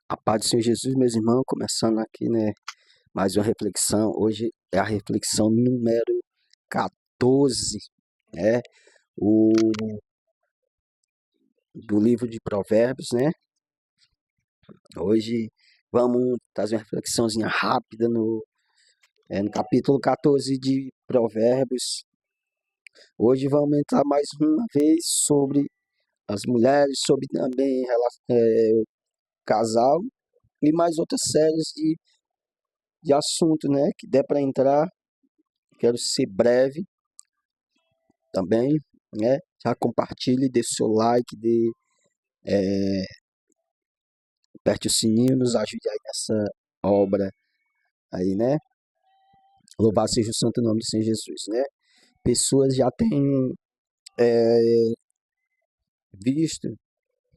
A paz do Senhor Jesus, meus irmãos, começando aqui, né, mais uma reflexão. Hoje é a reflexão número 14, né, o, do livro de Provérbios, né. Hoje vamos fazer uma reflexãozinha rápida no capítulo 14 de Provérbios. Hoje vamos entrar mais uma vez sobre as mulheres, sobre também casal e mais outras séries de assunto, né, que der para entrar. Quero ser breve também, né? Já compartilhe, dê seu like, aperte o sininho, nos ajude aí nessa obra aí, né? Louvado seja o santo nome do Senhor Jesus, né? Pessoas já têm visto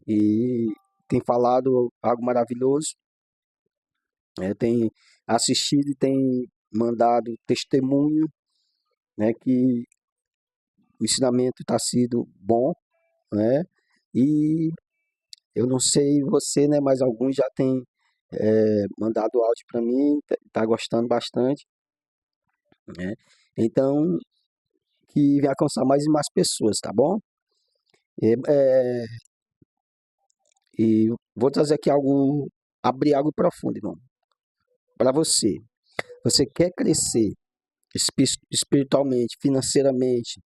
e têm falado algo maravilhoso, né? Tem assistido e tem mandado testemunho, né? Que o ensinamento está sido bom, né? E eu não sei você, né? Mas alguns já têm mandado áudio para mim, tá gostando bastante, né? Então, que venha alcançar mais e mais pessoas, tá bom? E vou trazer aqui algo, abrir algo profundo, irmão, para você. Você quer crescer espiritualmente, financeiramente,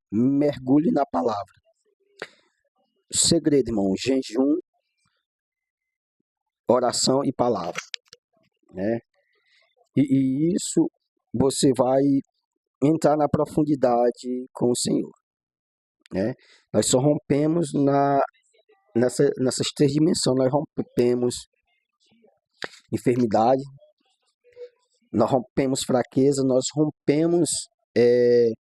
mergulhe na palavra. O segredo, irmão, jejum, oração e palavra, né? E isso você vai entrar na profundidade com o Senhor, né? Nós só rompemos nessas três dimensões. Nós rompemos enfermidade, nós rompemos fraqueza, nós rompemos é,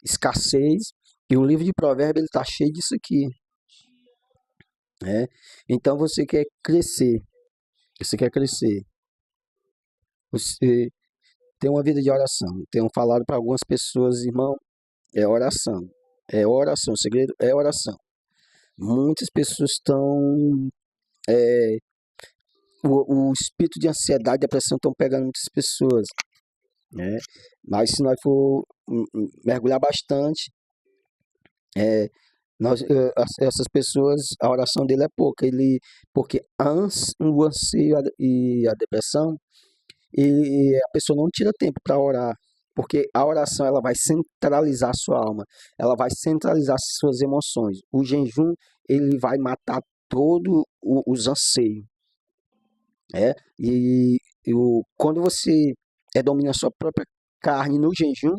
escassez. E o livro de Provérbios ele está cheio disso aqui, né? Então você quer crescer, você tem uma vida de oração. Tenho falado para algumas pessoas, irmão, é oração, o segredo é oração. Muitas pessoas estão o espírito de ansiedade e depressão estão pegando muitas pessoas, né? Mas se nós for mergulhar bastante, essas pessoas, a oração dele é pouca. Porque o anseio e a depressão, a pessoa não tira tempo para orar. Porque a oração ela vai centralizar a sua alma, ela vai centralizar suas emoções. O jejum ele vai matar todos os anseios. Quando você domina a sua própria carne no jejum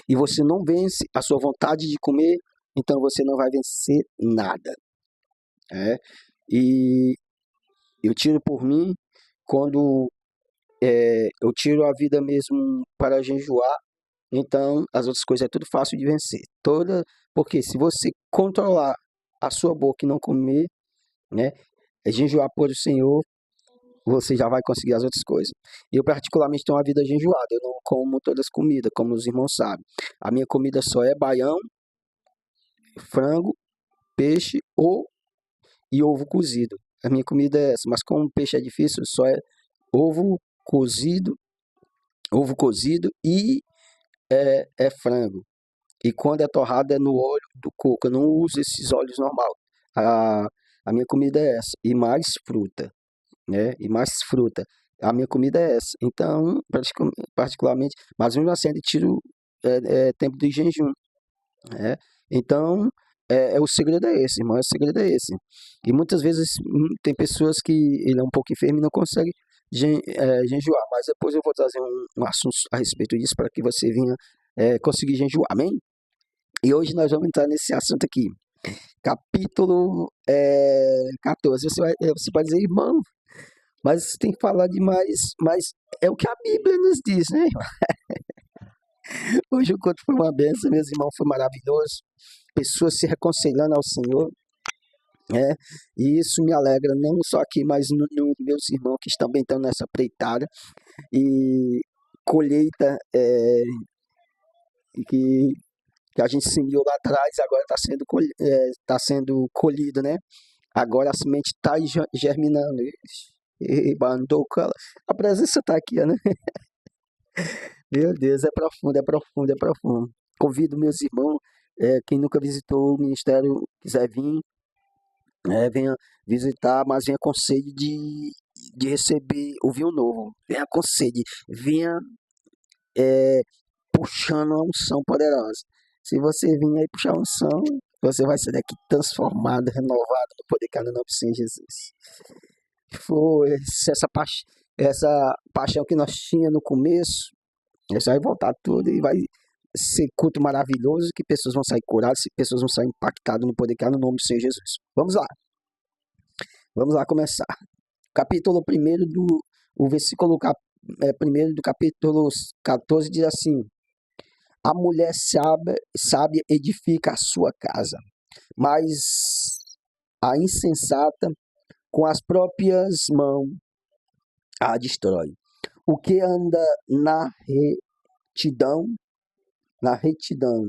e você não vence a sua vontade de comer, então você não vai vencer nada. E eu tiro por mim, quando eu tiro a vida mesmo para jejuar, então as outras coisas é tudo fácil de vencer. Porque se você controlar a sua boca e não comer, né, jejuar por o Senhor, você já vai conseguir as outras coisas. Eu particularmente tenho uma vida jejuada, eu não como todas as comidas, como os irmãos sabem. A minha comida só é baião, frango, peixe e ovo cozido. A minha comida é essa, mas como peixe é difícil, só é ovo cozido, e frango. E quando é torrado é no óleo do coco, eu não uso esses óleos normal. A, a minha comida é essa, e mais fruta, né? E mais fruta. A minha comida é essa. Então, particularmente, mas mesmo assim, eu tiro tempo de jejum, né? Então, o segredo é esse, irmão, o segredo é esse. E muitas vezes tem pessoas que ele é um pouco enfermo e não consegue jejuar, mas depois eu vou trazer um assunto a respeito disso para que você venha conseguir jejuar, amém? E hoje nós vamos entrar nesse assunto aqui, capítulo 14. Você pode dizer, irmão, mas você tem que falar demais, mas é o que a Bíblia nos diz, né? Hoje o culto foi uma benção, meus irmãos, foi maravilhoso. Pessoas se reconciliando ao Senhor, né? E isso me alegra, não só aqui, mas nos meus irmãos que também estão nessa preitada. E colheita que que a gente semeou lá atrás, agora tá sendo colhido, né? Agora a semente está germinando. A presença está aqui, né? Meu Deus, é profundo, é profundo, é profundo. Convido meus irmãos, quem nunca visitou o ministério, quiser vir, venha visitar, mas venha com sede de receber o vinho novo. Venha com sede, venha é, puxando a unção poderosa. Se você vir aí puxar a unção, você vai sair daqui transformado, renovado no poder que há no nome do Senhor Jesus. Foi essa paixão que nós tínhamos no começo, isso vai voltar tudo e vai ser culto maravilhoso, que pessoas vão sair curadas, pessoas vão sair impactadas no poder que há no nome do Senhor Jesus. Vamos lá começar. Capítulo 1 o versículo 1 do capítulo 14 diz assim: a mulher sábia edifica a sua casa, mas a insensata com as próprias mãos a destrói. O que anda na retidão, na retidão,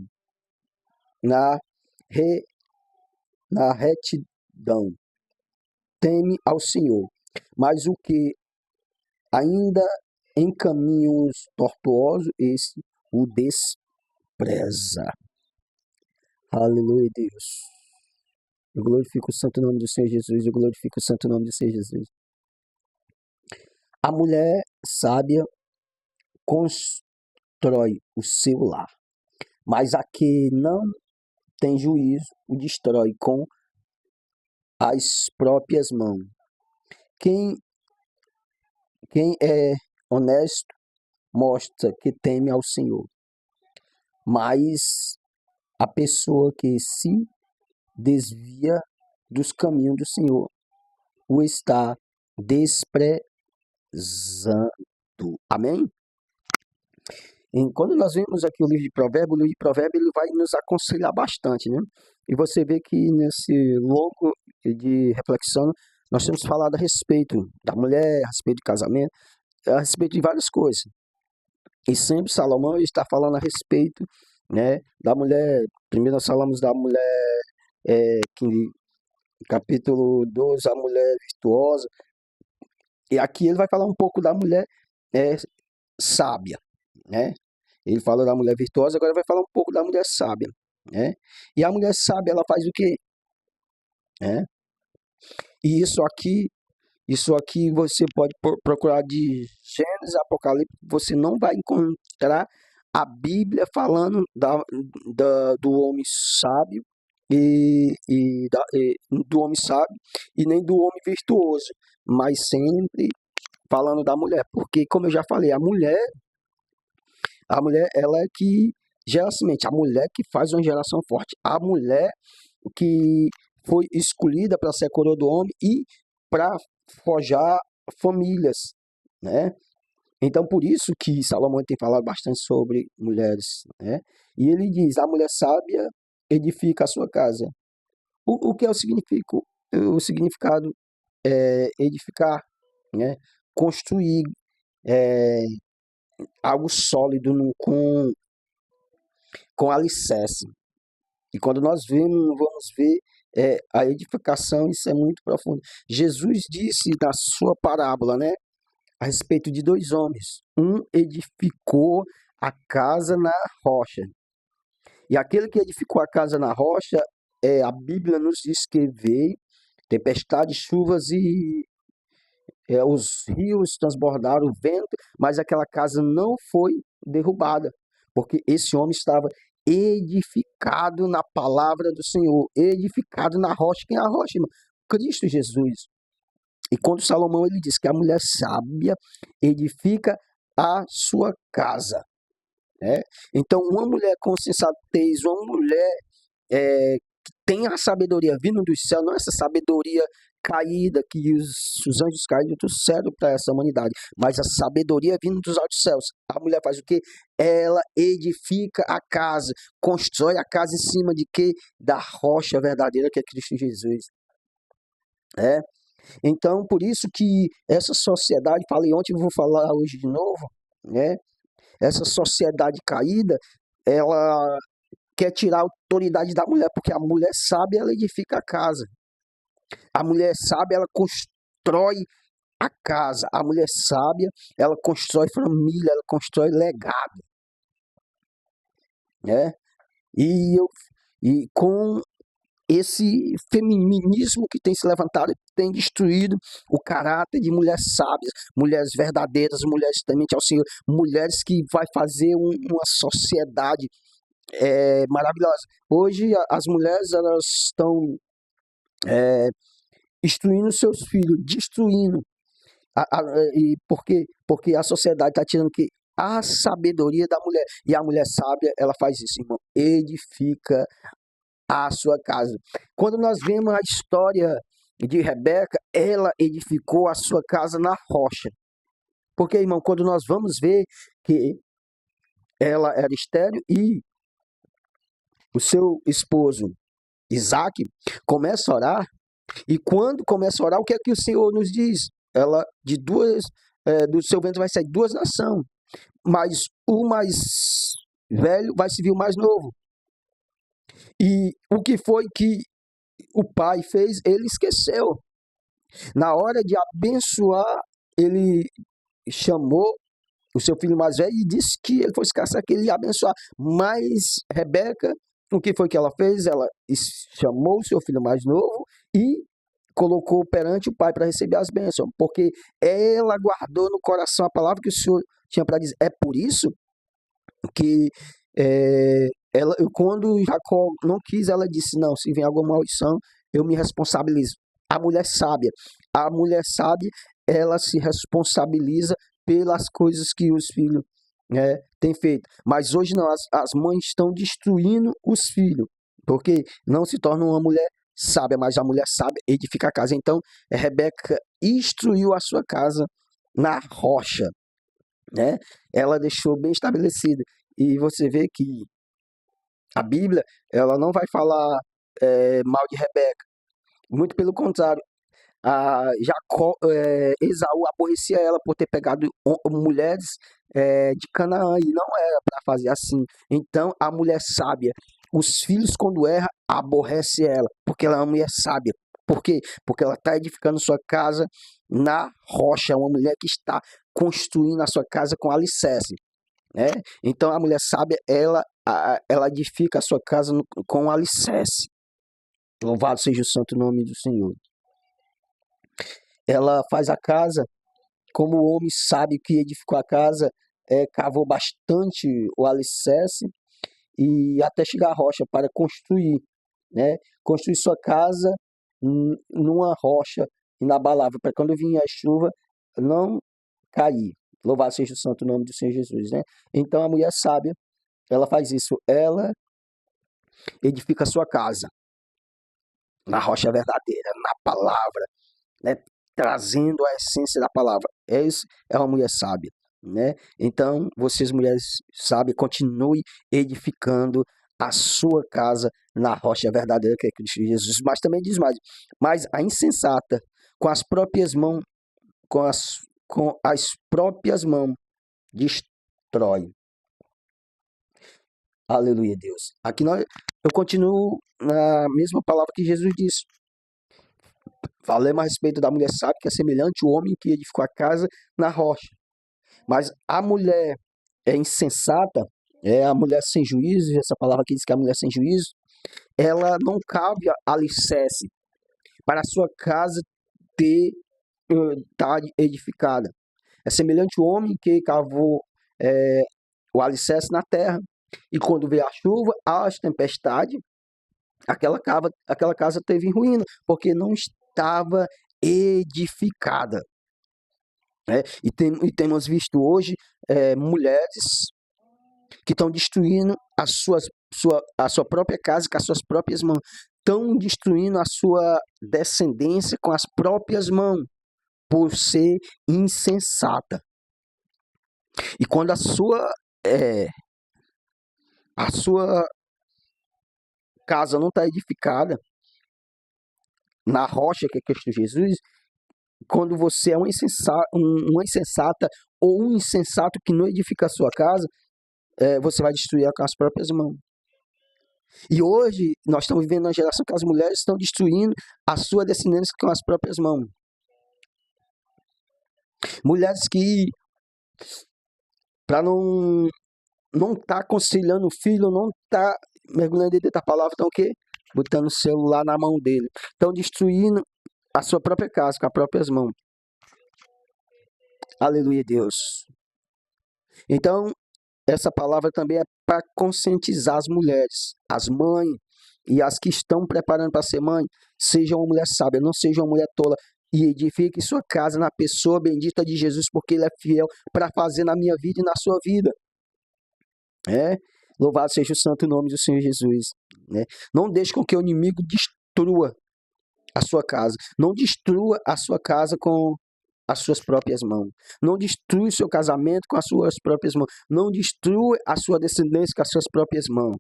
teme ao Senhor, mas o que ainda em caminhos tortuosos, esse o despreza. Aleluia, Deus. Eu glorifico o santo nome do Senhor Jesus, eu glorifico o santo nome do Senhor Jesus. A mulher sábia constrói o seu lar, mas a que não tem juízo o destrói com as próprias mãos. Quem é honesto mostra que teme ao Senhor, mas a pessoa que se desvia dos caminhos do Senhor o está desprezando. Amém? E quando nós vemos aqui o livro de Provérbios ele vai nos aconselhar bastante, né? E você vê que nesse longo de reflexão nós temos falado a respeito da mulher, a respeito do casamento, a respeito de várias coisas. E sempre Salomão está falando a respeito, né, da mulher. Primeiro nós falamos da mulher, que capítulo 12, a mulher virtuosa. E aqui ele vai falar um pouco da mulher sábia, né? Ele falou da mulher virtuosa, agora vai falar um pouco da mulher sábia, né? E a mulher sábia, ela faz o quê? E isso aqui você pode procurar de Gênesis, Apocalipse, você não vai encontrar a Bíblia falando do homem sábio do homem sábio e nem do homem virtuoso, mas sempre falando da mulher, porque como eu já falei, a mulher ela é que gera semente, a mulher que faz uma geração forte, a mulher que foi escolhida para ser a coroa do homem e para forjar famílias, né? Então, por isso que Salomão tem falado bastante sobre mulheres, né? E ele diz, a mulher sábia edifica a sua casa. O que é o significado? O significado é edificar, né? Construir algo sólido com alicerce. E quando nós vamos ver a edificação, isso é muito profundo. Jesus disse na sua parábola, né, a respeito de dois homens. Um edificou a casa na rocha. E aquele que edificou a casa na rocha, a Bíblia nos diz que veio tempestade, chuvas e os rios transbordaram o vento, mas aquela casa não foi derrubada, porque esse homem estava edificado na palavra do Senhor, edificado na rocha. Quem é a rocha, irmão? Cristo Jesus. E quando Salomão ele diz que a mulher sábia edifica a sua casa, né? Então, uma mulher com sensatez, uma mulher que tem a sabedoria vindo dos céus, não essa sabedoria caída que os anjos caídos trouxeram para essa humanidade, mas a sabedoria vindo dos altos céus. A mulher faz o quê? Ela edifica a casa, constrói a casa em cima de quê? Da rocha verdadeira que é Cristo Jesus. Então, por isso que essa sociedade, falei ontem, vou falar hoje de novo, né? Essa sociedade caída, ela quer tirar a autoridade da mulher, porque a mulher sábia, ela edifica a casa. A mulher sábia, ela constrói a casa. A mulher sábia, ela constrói família, ela constrói legado, né? E com esse feminismo que tem se levantado, tem destruído o caráter de mulheres sábias, mulheres verdadeiras, mulheres temente ao Senhor, mulheres que vai fazer uma sociedade maravilhosa. Hoje as mulheres, elas estão destruindo seus filhos, destruindo. E por quê? Porque a sociedade está tirando que a sabedoria da mulher. E a mulher sábia, ela faz isso, irmão. Edifica a sua casa. Quando nós vemos a história de Rebeca, ela edificou a sua casa na rocha. Porque, irmão, quando nós vamos ver que ela era estéril e o seu esposo Isaac começa a orar, e quando começa a orar, o que é que o Senhor nos diz? Ela, do seu ventre vai sair duas nações, mas o mais velho vai servir o mais novo. E o que foi que o pai fez? Ele esqueceu. Na hora de abençoar, ele chamou o seu filho mais velho e disse que ele fosse caçar, que ele ia abençoar. Mas Rebeca, o que foi que ela fez? Ela chamou o seu filho mais novo e colocou perante o pai para receber as bênçãos, porque ela guardou no coração a palavra que o Senhor tinha para dizer. É por isso que quando Jacó não quis, ela disse, não, se vem alguma maldição, eu me responsabilizo. A mulher sábia, ela se responsabiliza pelas coisas que os filhos têm feito. Mas hoje não, as mães estão destruindo os filhos, porque não se torna uma mulher sábia, mas a mulher sábia edifica a casa. Então, Rebeca instruiu a sua casa na rocha, né? Ela deixou bem estabelecido. E você vê que a Bíblia, ela não vai falar mal de Rebeca. Muito pelo contrário. Esaú aborrecia ela por ter pegado mulheres de Canaã, e não era para fazer assim. Então, a mulher sábia, os filhos, quando erra, aborrece ela, porque ela é uma mulher sábia. Por quê? Porque ela está edificando sua casa na rocha, uma mulher que está construindo a sua casa com alicerce, né? Então, a mulher sábia, ela edifica a sua casa com alicerce. Louvado seja o santo nome do Senhor. Ela faz a casa como o homem sábio que edificou a casa, cavou bastante o alicerce e até chegar à rocha para construir, né? Construir sua casa numa rocha inabalável, para quando vinha a chuva não cair. Louvado seja o santo nome do Senhor Jesus, né? Então a mulher sábia, ela faz isso, ela edifica a sua casa na rocha verdadeira, na palavra, né? Trazendo a essência da palavra. É uma mulher sábia, né? Então, vocês mulheres sábias, continue edificando a sua casa na rocha verdadeira, que é Cristo Jesus. Mas também diz mais, mas a insensata, com as próprias mãos, destrói. Aleluia, Deus. Aqui eu continuo na mesma palavra que Jesus disse. Falemos a respeito da mulher sábia, que é semelhante ao homem que edificou a casa na rocha. Mas a mulher insensata, a mulher sem juízo, essa palavra aqui diz que é a mulher sem juízo, ela não cabe alicerce para a sua casa estar edificada. É semelhante ao homem que cavou o alicerce na terra, e quando veio a chuva, as tempestades, aquela casa teve em ruína, porque não estava edificada. E temos visto hoje mulheres que estão destruindo a sua própria casa com as suas próprias mãos. Estão destruindo a sua descendência com as próprias mãos, por ser insensata. E quando a sua casa não está edificada na rocha que é Cristo Jesus, quando você é uma insensata ou um insensato que não edifica a sua casa, você vai destruir ela com as próprias mãos. E hoje nós estamos vivendo uma geração que as mulheres estão destruindo a sua descendência com as próprias mãos. Mulheres que, para não tá aconselhando o filho, não tá mergulhando dentro da palavra, estão o quê? Botando o celular na mão dele. Estão destruindo a sua própria casa com as próprias mãos. Aleluia, Deus. Então, essa palavra também é para conscientizar as mulheres, as mães e as que estão preparando para ser mãe. Seja uma mulher sábia, não seja uma mulher tola. E edifique sua casa na pessoa bendita de Jesus, porque Ele é fiel para fazer na minha vida e na sua vida. Louvado seja o santo nome do Senhor Jesus. Não deixe com que o inimigo destrua a sua casa. Não destrua a sua casa com as suas próprias mãos. Não destrua o seu casamento com as suas próprias mãos. Não destrua a sua descendência com as suas próprias mãos.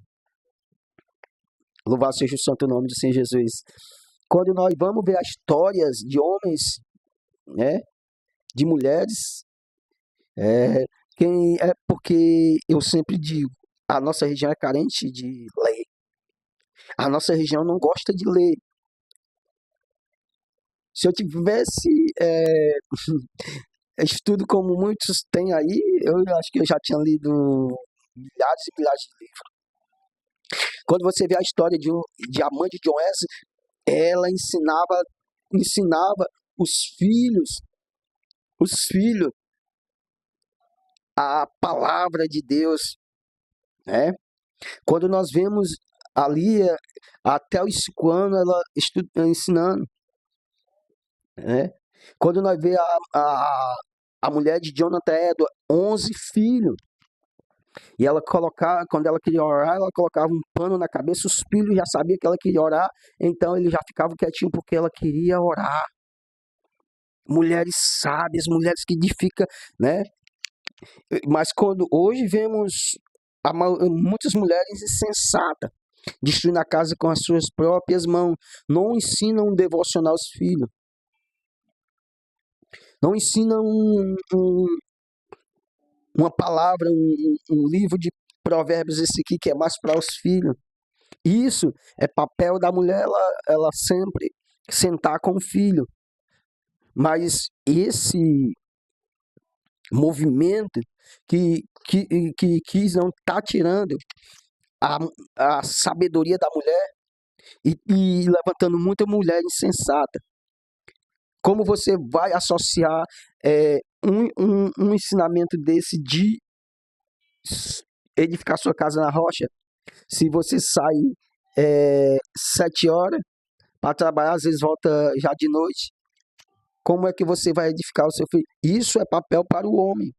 Louvado seja o santo nome do Senhor Jesus. Quando nós vamos ver as histórias de homens, de mulheres, porque eu sempre digo, a nossa região é carente de lei. A nossa região não gosta de lei. Se eu tivesse estudo como muitos têm aí, eu acho que eu já tinha lido milhares e milhares de livros. Quando você vê a história de a mãe de John Wesley, ela ensinava os filhos a palavra de Deus, Quando nós vemos ali, até os 5 anos, ela ensinando, Quando nós vemos a mulher de Jonathan Edwards, 11 filhos, e ela colocava, quando ela queria orar, ela colocava um pano na cabeça, os filhos já sabiam que ela queria orar, então ele já ficava quietinho porque ela queria orar. Mulheres sábias, mulheres que edificam, Mas quando hoje vemos muitas mulheres insensatas, destruindo a casa com as suas próprias mãos, não ensinam um devocional aos filhos, não ensinam uma palavra, um livro de provérbios, esse aqui que é mais para os filhos. Isso é papel da mulher, ela sempre sentar com o filho. Mas esse movimento que não está tirando a sabedoria da mulher e levantando muita mulher insensata. Como você vai associar um ensinamento desse de edificar sua casa na rocha, se você sai 7 horas para trabalhar, às vezes volta já de noite? Como é que você vai edificar o seu filho? Isso é papel para o homem.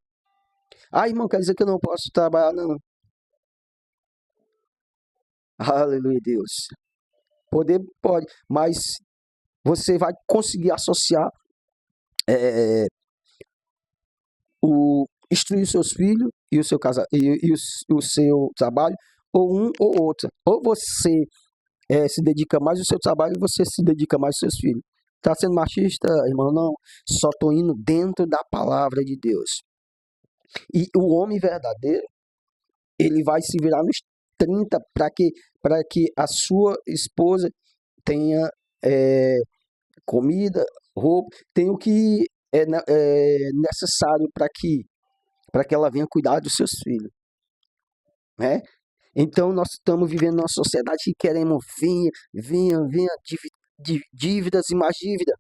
Irmão, quer dizer que eu não posso trabalhar, não. Aleluia, Deus. Poder pode, mas você vai conseguir associar instruir seus filhos e o seu o seu trabalho, ou um ou outra. Ou você se dedica mais ao seu trabalho, ou você se dedica mais aos seus filhos. Está sendo machista, irmão? Não. Só estou indo dentro da palavra de Deus. E o homem verdadeiro, ele vai se virar nos 30 para que a sua esposa tenha comida, roupa, tenha o que é necessário para que ela venha cuidar dos seus filhos. Então, nós estamos vivendo numa sociedade que queremos dívidas e mais dívidas.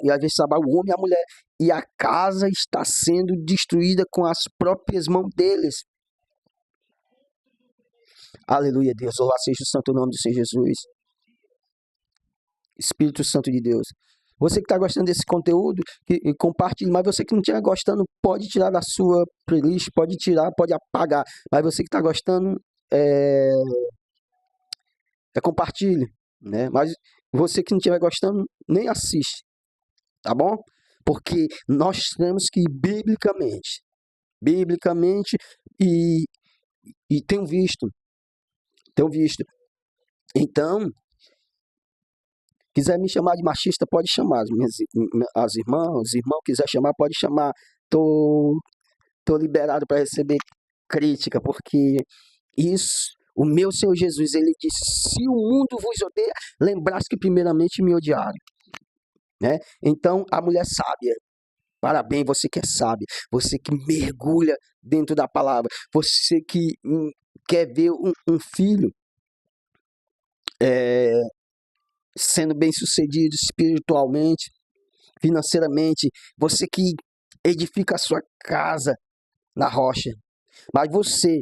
E às vezes trabalha o homem e a mulher. E a casa está sendo destruída com as próprias mãos deles. Aleluia, Deus. Louvado seja o santo nome do Senhor Jesus. Espírito Santo de Deus. Você que está gostando desse conteúdo, compartilhe. Mas você que não estiver gostando, pode tirar da sua playlist, pode tirar, pode apagar. Mas você que está gostando, compartilhe. Mas você que não estiver gostando, nem assiste. Tá bom? Porque nós temos que biblicamente e tenho visto. Então, quiser me chamar de machista, pode chamar. As irmãs, os irmãos, quiser chamar, pode chamar. Tô liberado para receber crítica, porque isso, O meu Senhor Jesus, ele disse: se o mundo vos odeia, lembraste que primeiramente me odiaram. Né? Então, a mulher sábia, parabéns, você que é sábia, você que mergulha dentro da palavra, você que quer ver um filho sendo bem sucedido espiritualmente, financeiramente, você que edifica a sua casa na rocha, mas você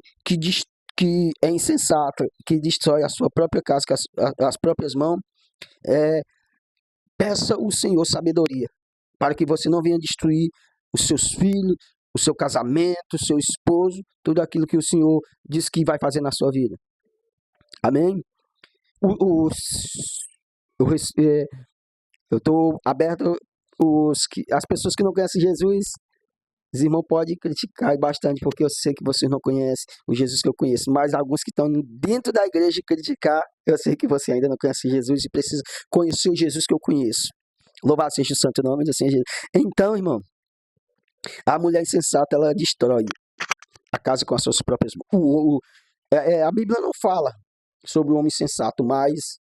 que é insensato, que destrói a sua própria casa com as próprias mãos, peça ao Senhor sabedoria, para que você não venha destruir os seus filhos, o seu casamento, o seu esposo, tudo aquilo que o Senhor diz que vai fazer na sua vida. Amém? Eu estou aberto, as pessoas que não conhecem Jesus, os irmãos podem criticar bastante, porque eu sei que vocês não conhecem o Jesus que eu conheço, mas alguns que estão dentro da igreja criticar, eu sei que você ainda não conhece Jesus e precisa conhecer o Jesus que eu conheço. Louvado seja o santo nome do Senhor Jesus. Então, irmão, a mulher insensata, ela destrói a casa com as suas próprias mãos. A Bíblia não fala sobre o homem sensato, mas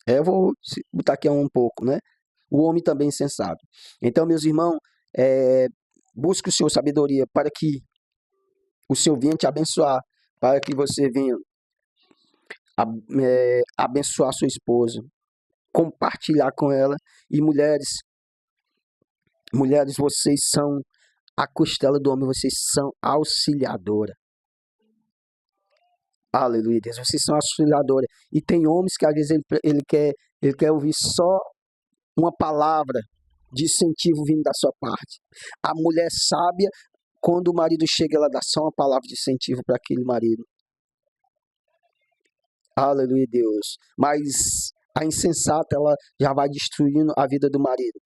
eu vou botar aqui um pouco, né? O homem também insensato. Então, meus irmãos, busque o Senhor sabedoria para que o Senhor venha te abençoar, para que você venha abençoar sua esposa, compartilhar com ela. E mulheres, vocês são a costela do homem, vocês são auxiliadora. Aleluia, Deus, vocês são auxiliadora. E tem homens que às vezes ele quer ouvir só uma palavra de incentivo vindo da sua parte. A mulher sábia, quando o marido chega, ela dá só uma palavra de incentivo para aquele marido. Aleluia, Deus. Mas a insensata, ela já vai destruindo a vida do marido.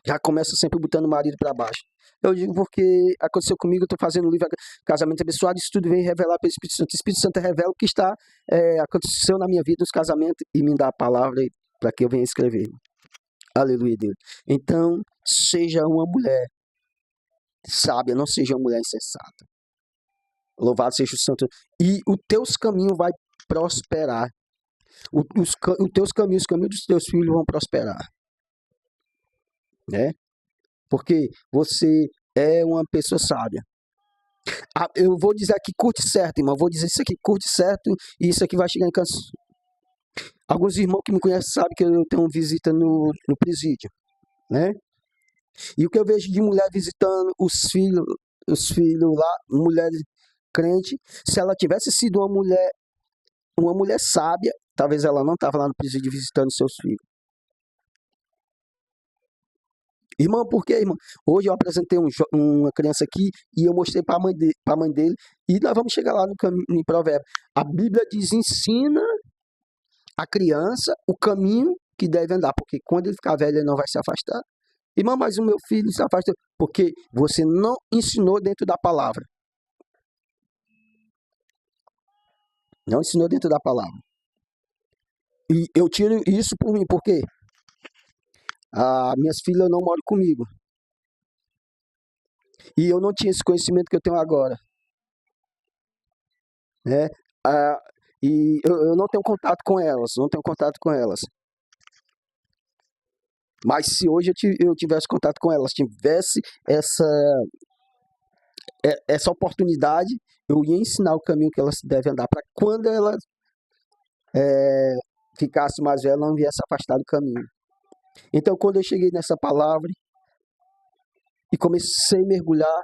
Já começa sempre botando o marido para baixo. Eu digo porque aconteceu comigo, eu estou fazendo um livro Casamento Abençoado, isso tudo vem revelar pelo Espírito Santo. O Espírito Santo revela o que aconteceu na minha vida, os casamentos, e me dá a palavra para que eu venha escrever. Aleluia, Deus. Então, seja uma mulher sábia, não seja uma mulher insensata. Louvado seja o santo. E os teus caminhos vai prosperar. Os teus caminhos, os caminhos dos teus filhos vão prosperar. Né? Porque você é uma pessoa sábia. Eu vou dizer aqui, curte certo, irmão. Vou dizer isso aqui, curte certo, e isso aqui vai chegar em canção. Alguns irmãos que me conhecem sabem que eu tenho visita no presídio, né? E o que eu vejo de mulher visitando os filhos lá, mulheres crentes, se ela tivesse sido uma mulher sábia, talvez ela não estava lá no presídio visitando seus filhos. Irmão, por quê, irmão? Hoje eu apresentei uma criança aqui e eu mostrei para a mãe dele, e nós vamos chegar lá no provérbio. A Bíblia diz: ensina a criança o caminho que deve andar, porque quando ele ficar velho ele não vai se afastar. Irmão, mas o meu filho se afasta porque você não ensinou dentro da palavra. Não ensinou dentro da palavra. E eu tiro isso por mim, porque minhas filhas não moram comigo. E eu não tinha esse conhecimento que eu tenho agora. Né? E eu não tenho contato com elas, Mas se hoje eu tivesse contato com elas, tivesse essa oportunidade, eu ia ensinar o caminho que elas devem andar, para quando elas ficasse mais velha, não viesse afastar do caminho. Então, quando eu cheguei nessa palavra e comecei a mergulhar,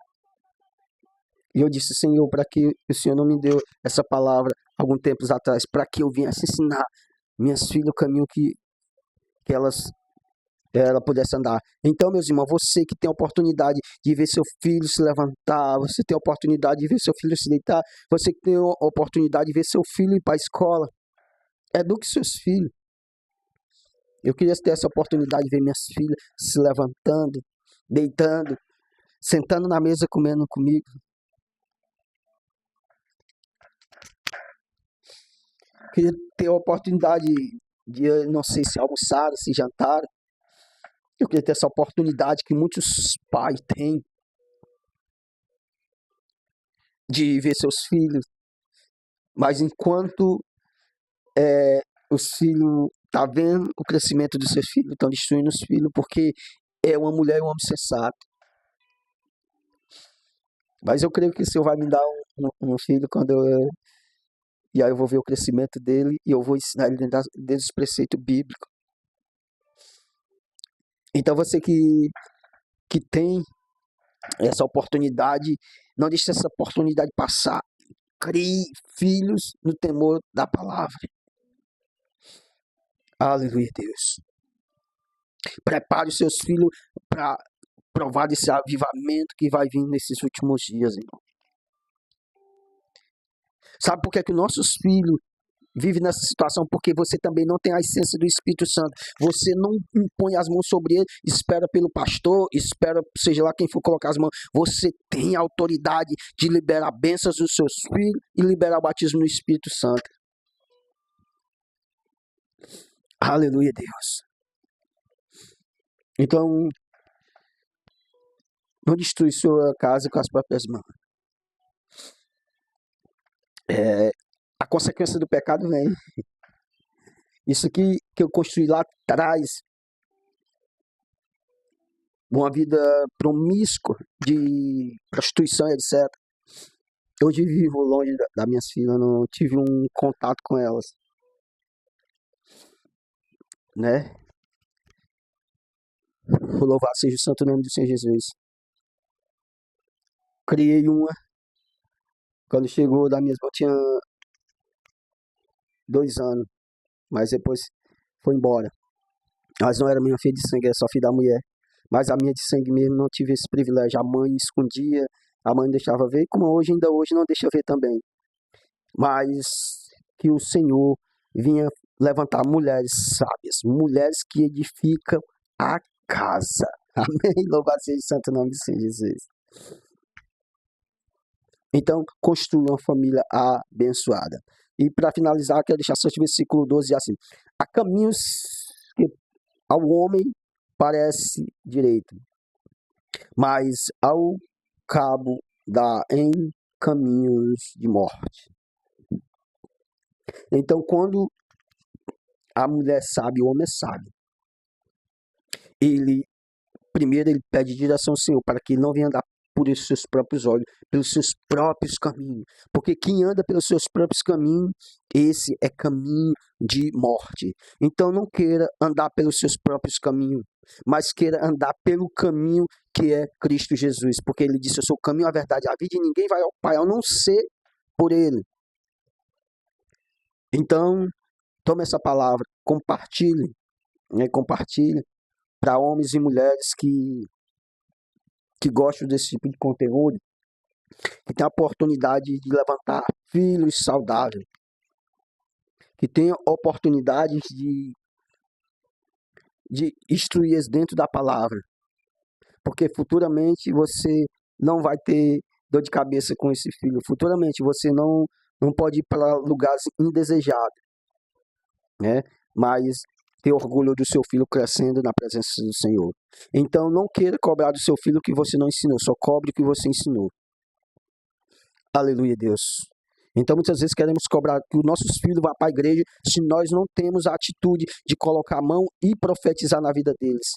e eu disse: Senhor, para que o Senhor não me deu essa palavra alguns tempos atrás, para que eu viesse ensinar minhas filhas o caminho que ela pudesse andar. Então, meus irmãos, você que tem a oportunidade de ver seu filho se levantar, você tem a oportunidade de ver seu filho se deitar, você que tem a oportunidade de ver seu filho ir para a escola, eduque seus filhos. Eu queria ter essa oportunidade de ver minhas filhas se levantando, deitando, sentando na mesa comendo comigo. Eu queria ter a oportunidade de, não sei se almoçaram, se jantaram. Eu queria ter essa oportunidade que muitos pais têm de ver seus filhos Mas enquanto os filhos tá vendo o crescimento dos seus filhos, estão destruindo os filhos porque é uma mulher e um homem sensato. Mas eu creio que o Senhor vai me dar um filho e aí eu vou ver o crescimento dele e eu vou ensinar ele dentro dos preceitos bíblicos. Então você que tem essa oportunidade, não deixe essa oportunidade passar. Crie filhos no temor da palavra. Aleluia, Deus. Prepare os seus filhos para provar desse avivamento que vai vir nesses últimos dias, irmão. Sabe por que que nossos filhos vivem nessa situação? Porque você também não tem a essência do Espírito Santo. Você não impõe as mãos sobre ele, espera pelo pastor, espera seja lá quem for colocar as mãos. Você tem a autoridade de liberar bênçãos dos seus filhos e liberar o batismo no Espírito Santo. Aleluia, Deus. Então, não destrui sua casa com as próprias mãos. A consequência do pecado vem. Isso que eu construí lá atrás, uma vida promíscua de prostituição, etc. Hoje vivo longe das minhas filhas, não tive um contato com elas, né? Louvado seja o santo nome do Senhor Jesus. Criei uma, quando chegou da minha mãos, tinha 2 anos, mas depois foi embora. Mas não era minha filha de sangue, era só filha da mulher. Mas a minha de sangue mesmo não tive esse privilégio. A mãe escondia, a mãe não deixava ver, como ainda hoje não deixa ver também. Mas que o Senhor vinha levantar mulheres sábias, mulheres que edificam a casa. Amém? Louvado seja o santo nome do Senhor Jesus. Então, construa uma família abençoada. E para finalizar, quero deixar só o versículo 12 assim: há caminhos que ao homem parece direito, mas ao cabo dá em caminhos de morte. Então, quando a mulher sabe, o homem é sábio, primeiro ele pede direção ao Senhor, para que ele não venha andar por os seus próprios olhos, pelos seus próprios caminhos. Porque quem anda pelos seus próprios caminhos, esse é caminho de morte. Então não queira andar pelos seus próprios caminhos, mas queira andar pelo caminho que é Cristo Jesus. Porque ele disse: eu sou o caminho, a verdade e a vida, e ninguém vai ao Pai, ao não ser por ele. Então, tome essa palavra, compartilhe, compartilhe para homens e mulheres que gostam desse tipo de conteúdo, que tem a oportunidade de levantar filhos saudáveis, que tem oportunidades de instruir dentro da palavra, porque futuramente você não vai ter dor de cabeça com esse filho, futuramente você não pode ir para lugares indesejados, né? Mas ter orgulho do seu filho crescendo na presença do Senhor. Então não queira cobrar do seu filho o que você não ensinou, só cobre o que você ensinou. Aleluia, Deus. Então muitas vezes queremos cobrar que os nossos filhos vá para a igreja se nós não temos a atitude de colocar a mão e profetizar na vida deles.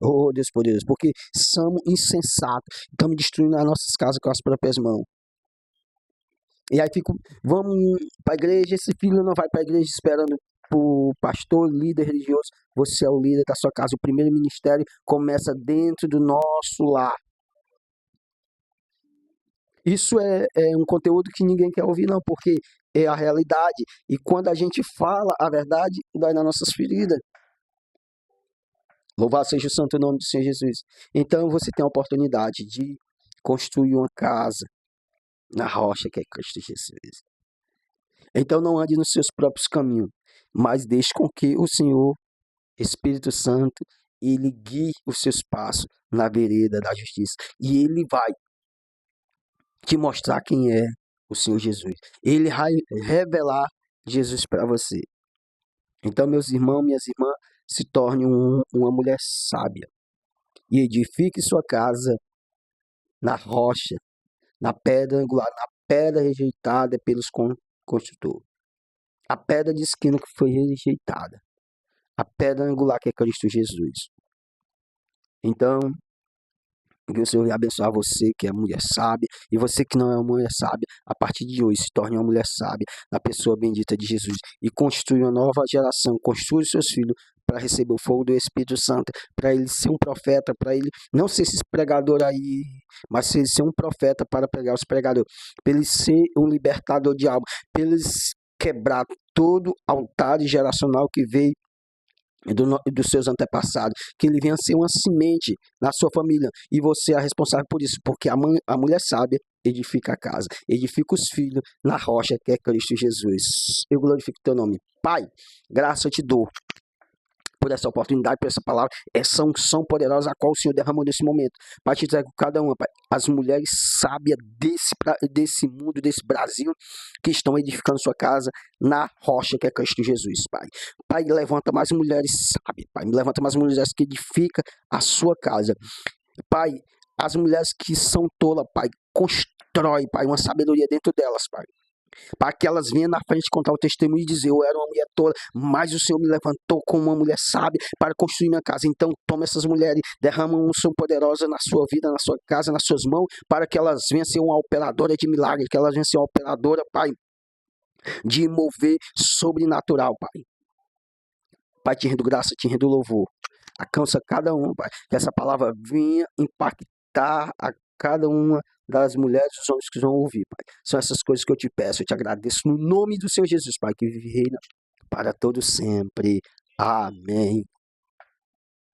Oh, Deus poderoso, porque somos insensatos, estamos destruindo as nossas casas com as próprias mãos. E aí vamos para a igreja, esse filho não vai para a igreja esperando por pastor, líder religioso. Você é o líder da sua casa. O primeiro ministério começa dentro do nosso lar. Isso é um conteúdo que ninguém quer ouvir, não, porque é a realidade. E quando a gente fala a verdade, dói nas nossas feridas. Louvado seja o santo nome do Senhor Jesus. Então você tem a oportunidade de construir uma casa na rocha que é Cristo Jesus. Então não ande nos seus próprios caminhos, mas deixe com que o Senhor, Espírito Santo, ele guie os seus passos na vereda da justiça. E ele vai te mostrar quem é o Senhor Jesus. Ele vai revelar Jesus para você. Então, meus irmãos, minhas irmãs, se torne uma mulher sábia e edifique sua casa na rocha, na pedra angular, na pedra rejeitada pelos construtores. A pedra de esquina que foi rejeitada. A pedra angular que é Cristo Jesus. Então, que o Senhor abençoe você que é mulher sábia, e você que não é uma mulher sábia, a partir de hoje se torne uma mulher sábia na pessoa bendita de Jesus e construa uma nova geração, construa os seus filhos para receber o fogo do Espírito Santo, para ele ser um profeta, para ele não ser esse pregador aí, mas ele ser um profeta para pregar os pregadores, para ele ser um libertador de alma, para ele quebrar todo altar geracional que veio dos seus antepassados, que ele venha ser uma semente na sua família, e você é responsável por isso, porque a mulher sábia edifica a casa, edifica os filhos na rocha que é Cristo Jesus. Eu glorifico o teu nome. Pai, graça eu te dou por essa oportunidade, por essa palavra, essa unção poderosa a qual o Senhor derramou nesse momento. Pai, te entrego cada uma, Pai, as mulheres sábias desse mundo, desse Brasil, que estão edificando sua casa na rocha que é Cristo Jesus, Pai. Pai, levanta mais mulheres sábias, Pai, levanta mais mulheres que edificam a sua casa. Pai, as mulheres que são tolas, Pai, constrói, Pai, uma sabedoria dentro delas, Pai, para que elas venham na frente contar o testemunho e dizer: eu era uma mulher tola, mas o Senhor me levantou como uma mulher sábia para construir minha casa. Então toma essas mulheres, derrama uma unção poderosa na sua vida, na sua casa, nas suas mãos, para que elas venham ser uma operadora de milagres, que elas venham ser uma operadora, Pai, de mover sobrenatural, Pai. Pai, te rendo graça, te rendo louvor. Alcança cada um, Pai, que essa palavra venha impactar a cada uma das mulheres e dos homens que vão ouvir, Pai. São essas coisas que eu te peço, eu te agradeço no nome do Senhor Jesus, Pai, que vive e reina para todo sempre. Amém.